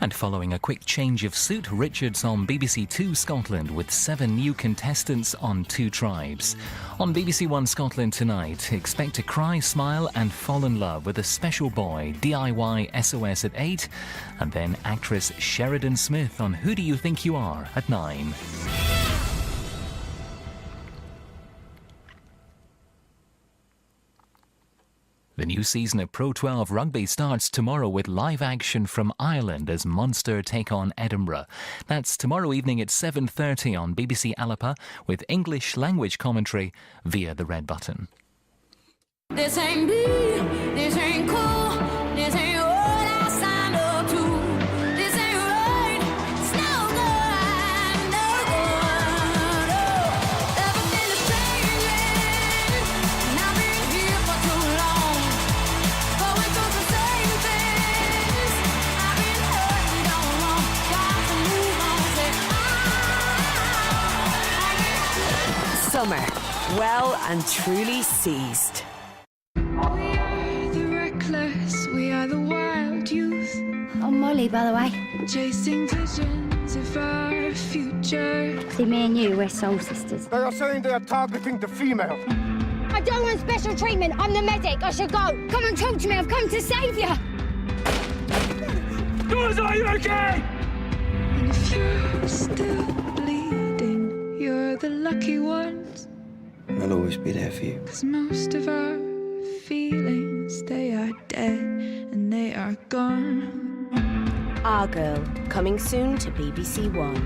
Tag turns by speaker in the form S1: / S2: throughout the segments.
S1: And following a quick change of suit, Richard's on BBC Two Scotland with 7 new contestants on 2 tribes. On BBC One Scotland tonight, expect to cry, smile and fall in love with a special boy, DIY SOS at 8, and then actress Sheridan Smith on Who Do You Think You Are at 9. The new season of Pro 12 rugby starts tomorrow with live action from Ireland as Munster take on Edinburgh. That's tomorrow evening at 7:30 on BBC Alapa with English language commentary via the red button.
S2: This ain't me, this ain't cool, this ain't what I signed up to. This ain't right, it's no good, no good. Oh, everything is changing, and I've been here for too long. Going through the same things, I've been hurting all along. Got to move on, say,
S3: Summer, well and truly seized.
S4: We are the wild youth.
S5: I'm Molly, by the way.
S4: Chasing visions of our future.
S5: See, me and you, we're soul sisters.
S6: They are saying they are targeting the female.
S5: I don't want special treatment. I'm the medic. I should go. Come and talk to me. I've come to save you.
S6: Guys, are you okay?
S4: And if you're still bleeding, you're the lucky ones.
S7: I'll always be there for you.
S4: 'Cause most of our feelings, they are dead and they are gone.
S3: Our Girl, coming soon to BBC One.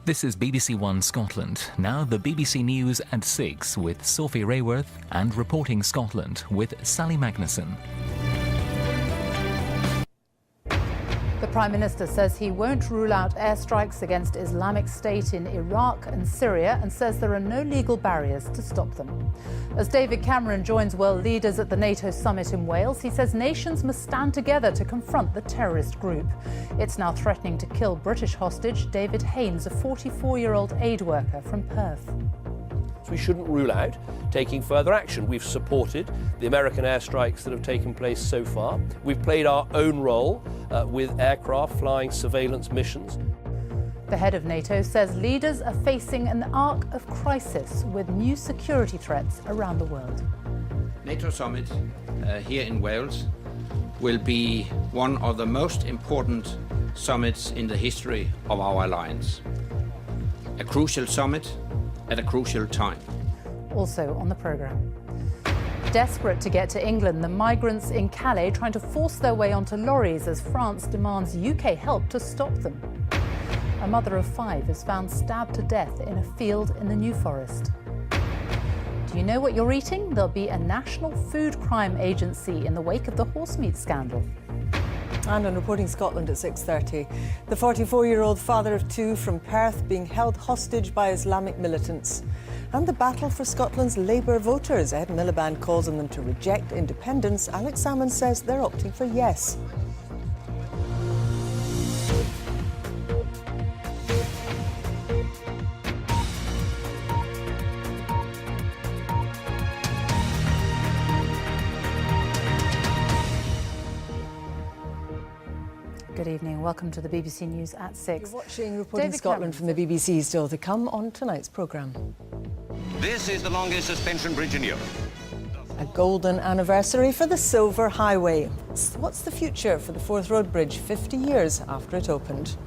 S1: This is BBC One Scotland. Now the BBC News at 6 with Sophie Rayworth and Reporting Scotland with Sally Magnuson.
S8: The Prime Minister says he won't rule out airstrikes against Islamic State in Iraq and Syria and says there are no legal barriers to stop them. As David Cameron joins world leaders at the NATO summit in Wales, he says nations must stand together to confront the terrorist group. It's now threatening to kill British hostage David Haines, a 44-year-old aid worker from Perth.
S9: We shouldn't rule out taking further action. We've supported the American airstrikes that have taken place so far. We've played our own role with aircraft flying surveillance missions.
S8: The head of NATO says leaders are facing an arc of crisis with new security threats around the world.
S10: NATO summit here in Wales will be one of the most important summits in the history of our alliance. A crucial summit at a crucial time.
S8: Also on the programme. Desperate to get to England, the migrants in Calais trying to force their way onto lorries as France demands UK help to stop them. A mother of 5 is found stabbed to death in a field in the New Forest. Do you know what you're eating? There'll be a national food crime agency in the wake of the horsemeat scandal.
S11: And on Reporting Scotland at 6:30, the 44-year-old father of 2 from Perth being held hostage by Islamic militants. And the battle for Scotland's Labour voters. Ed Miliband calls on them to reject independence. Alex Salmond says they're opting for yes.
S8: Good evening. Welcome to the BBC News at 6.
S11: You're watching Reporting Scotland from the BBC, still to come on tonight's programme.
S12: This is the longest suspension bridge in Europe.
S11: A golden anniversary for the Silver Highway. What's the future for the Forth Road Bridge 50 years after it opened?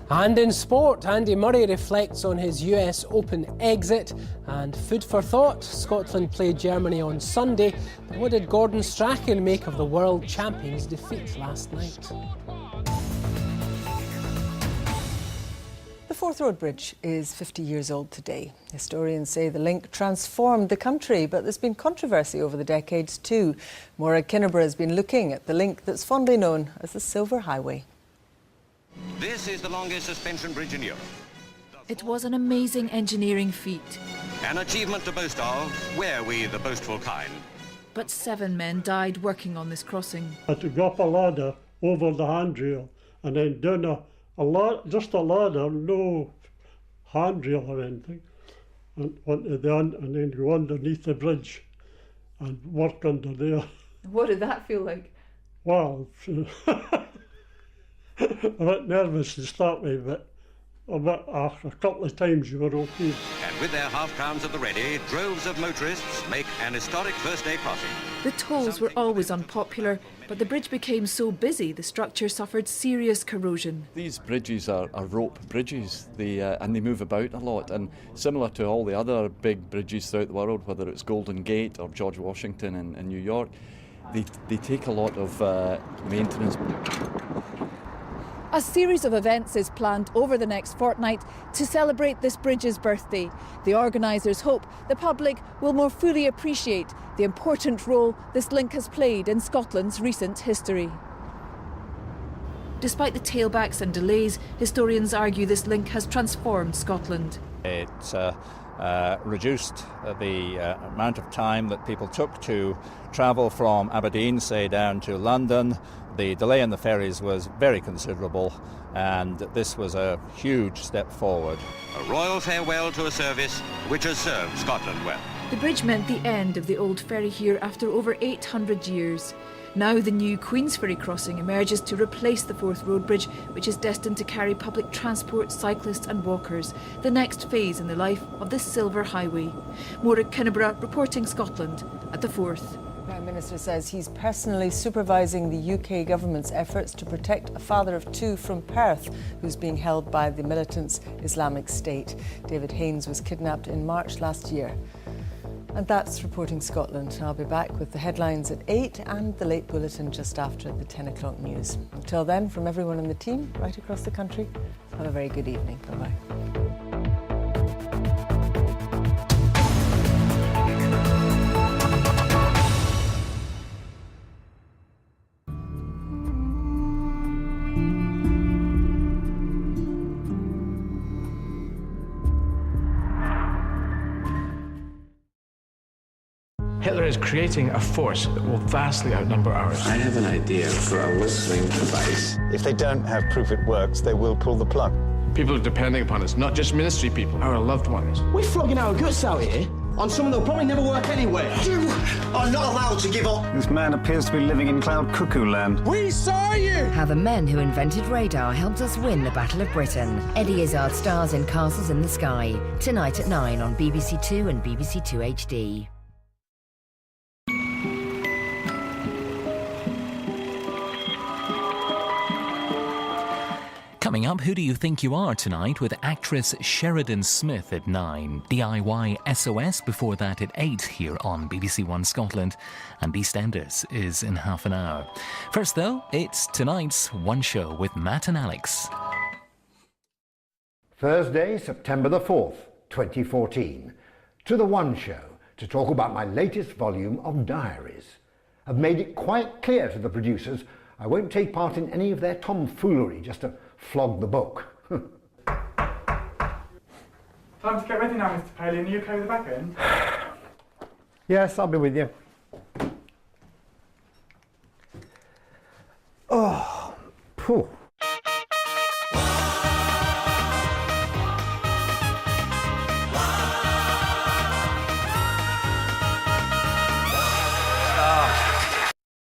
S13: And in sport, Andy Murray reflects on his US Open exit. And food for thought, Scotland played Germany on Sunday. But what did Gordon Strachan make of the world champions' defeat last night?
S11: The Forth Road Bridge is 50 years old today. Historians say the link transformed the country, but there's been controversy over the decades too. Maura Kinneborough has been looking at the link that's fondly known as the Silver Highway.
S12: This is the longest suspension bridge in Europe.
S14: It was an amazing engineering feat.
S12: An achievement to boast of, were we the boastful kind.
S14: But 7 men died working on this crossing.
S15: I had to go up a ladder over the handrail and then down just a ladder, no handrail or anything, and onto the end, and then go underneath the bridge and work under there.
S8: What did that feel like?
S15: Well, a bit nervous to start with, but after a couple of times you were okay.
S12: And with their half-crowns at the ready, droves of motorists make an historic first-day crossing.
S14: The tolls were always unpopular, but the bridge became so busy the structure suffered serious corrosion.
S16: These bridges are rope bridges, and they move about a lot, and similar to all the other big bridges throughout the world, whether it's Golden Gate or George Washington in New York, they take a lot of maintenance.
S14: A series of events is planned over the next fortnight to celebrate this bridge's birthday. The organisers hope the public will more fully appreciate the important role this link has played in Scotland's recent history. Despite the tailbacks and delays, historians argue this link has transformed Scotland.
S17: It's reduced the amount of time that people took to travel from Aberdeen, say, down to London. The delay in the ferries was very considerable, and this was a huge step forward.
S12: A royal farewell to a service which has served Scotland well.
S14: The bridge meant the end of the old ferry here after over 800 years. Now the new Queensferry crossing emerges to replace the Forth Road Bridge, which is destined to carry public transport, cyclists and walkers, the next phase in the life of this silver highway. Maura Kinneborough reporting Scotland at the Forth.
S11: The Prime Minister says he's personally supervising the UK government's efforts to protect a father of two from Perth who's being held by the militant Islamic State. David Haines was kidnapped in March last year. And that's Reporting Scotland. I'll be back with the headlines at 8 and the late bulletin just after the 10 o'clock news. Until then, from everyone in the team right across the country, have a very good evening. Bye-bye.
S18: Hitler is creating a force that will vastly outnumber ours.
S7: I have an idea for a whistling device. If they don't have proof it works, they will pull the plug.
S18: People are depending upon us, not just ministry people, our loved ones.
S19: We're flogging our guts out here on something that'll probably never work anyway. You are not allowed to give up.
S7: This man appears to be living in cloud cuckoo land.
S19: We saw you!
S20: How the men who invented radar helped us win the Battle of Britain. Eddie Izzard stars in Castles in the Sky. Tonight at 9 on BBC Two and BBC Two HD.
S1: Coming up, Who Do You Think You Are tonight with actress Sheridan Smith at 9. DIY SOS before that at 8 here on BBC One Scotland. And EastEnders is in half an hour. First though, it's tonight's One Show with Matt and Alex.
S21: Thursday, September the 4th, 2014. To the One Show to talk about my latest volume of diaries. I've made it quite clear to the producers I won't take part in any of their tomfoolery just to flog the book.
S22: Time to get ready now, Mr. Paley. Are you okay with the back end?
S21: Yes, I'll be with you. Oh, phew.